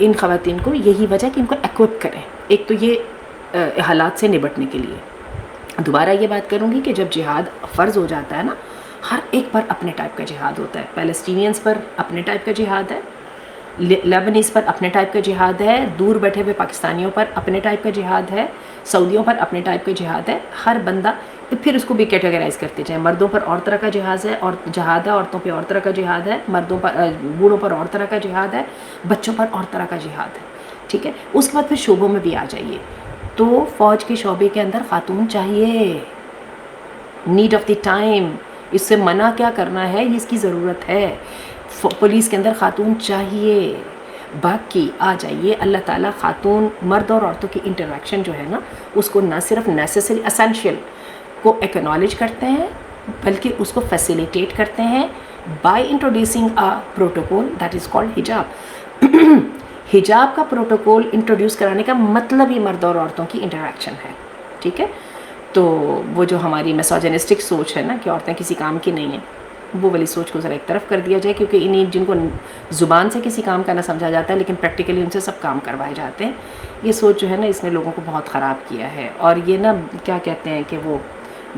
ان خواتین کو یہی وجہ کہ ان کو ایکوپ کریں، ایک تو یہ حالات سے نبٹنے کے لیے۔ دوبارہ یہ بات کروں گی کہ جب جہاد فرض ہو جاتا ہے نا، ہر ایک پر اپنے ٹائپ کا جہاد ہوتا ہے۔ پیلسٹینینز پر اپنے ٹائپ کا جہاد ہے، لیبنیز پر اپنے ٹائپ کا جہاد ہے، دور بیٹھے ہوئے پاکستانیوں پر اپنے ٹائپ کا جہاد ہے، سعودیوں پر اپنے ٹائپ کا جہاد ہے۔ ہر بندہ پھر اس کو بھی کیٹیگرائز کرتے جائیں، مردوں پر اور طرح کا جہاد ہے، اور جہاد ہے، عورتوں پہ اور طرح کا جہاد ہے، مردوں پر بوڑھوں پر اور طرح کا جہاد ہے، بچوں پر اور طرح کا جہاد ہے، ٹھیک ہے۔ اس کے بعد پھر شعبوں میں بھی آ جائیے، تو فوج کے شعبے کے اندر خاتون چاہیے، نیڈ آف دی ٹائم، اس سے منع کیا کرنا ہے، یہ اس کی ضرورت ہے۔ پولیس کے اندر خاتون چاہیے۔ باقی آ جائیے، اللہ تعالیٰ خاتون مرد اور عورتوں کی انٹریکشن جو ہے نا، اس کو نہ صرف نیسیسری اسینشیل کو ایکنالج کرتے ہیں، بلکہ اس کو فیسیلیٹیٹ کرتے ہیں by introducing a protocol that is called حجاب۔ حجاب کا پروٹوکول انٹروڈیوس کرانے کا مطلب ہی مرد اور عورتوں کی انٹریکشن ہے، ٹھیک ہے۔ تو وہ جو ہماری میسوجنسٹک سوچ ہے نا کہ عورتیں کسی کام کی نہیں ہیں، وہ والی سوچ کو ذرا ایک طرف کر دیا جائے، کیونکہ انہیں جن کو زبان سے کسی کام کا نہ سمجھا جاتا ہے لیکن پریکٹیکلی ان سے سب کام کروائے جاتے ہیں، یہ سوچ جو ہے نا اس نے لوگوں کو بہت خراب کیا ہے۔ اور یہ نا کیا کہتے ہیں کہ وہ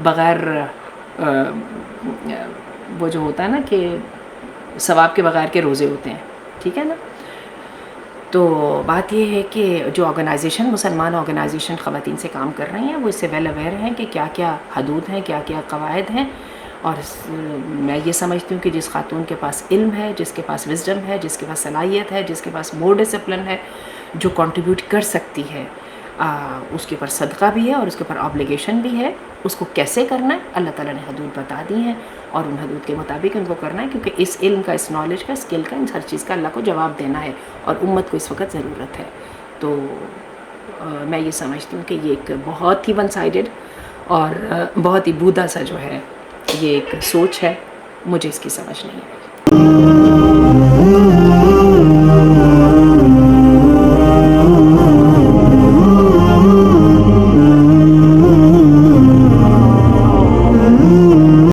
بغیر وہ جو ہوتا ہے نا کہ ثواب کے بغیر کے روزے ہوتے ہیں، ٹھیک ہے نا۔ تو بات یہ ہے کہ جو آرگنائزیشن، مسلمان آرگنائزیشن خواتین سے کام کر رہی ہیں، وہ اس سے ویل اویئر ہیں کہ کیا کیا حدود ہیں، کیا کیا قواعد ہیں۔ اور میں یہ سمجھتی ہوں کہ جس خاتون کے پاس علم ہے، جس کے پاس وزڈم ہے، جس کے پاس صلاحیت ہے، جس کے پاس مور ڈسپلن ہے، جو کنٹریبیوٹ کر سکتی ہے، اس کے اوپر صدقہ بھی ہے اور اس کے اوپر آبلیگیشن بھی ہے۔ اس کو کیسے کرنا ہے، اللہ تعالیٰ نے حدود بتا دی ہیں، اور ان حدود کے مطابق ان کو کرنا ہے، کیونکہ اس علم کا، اس نالج کا، اسکل کا، ان ہر چیز کا اللہ کو جواب دینا ہے، اور امت کو اس وقت ضرورت ہے۔ تو میں یہ سمجھتی ہوں کہ یہ ایک بہت ہی ون سائیڈڈ اور بہت ہی بودا سا جو ہے یہ ایک سوچ ہے، مجھے اس کی سمجھ نہیں ہے۔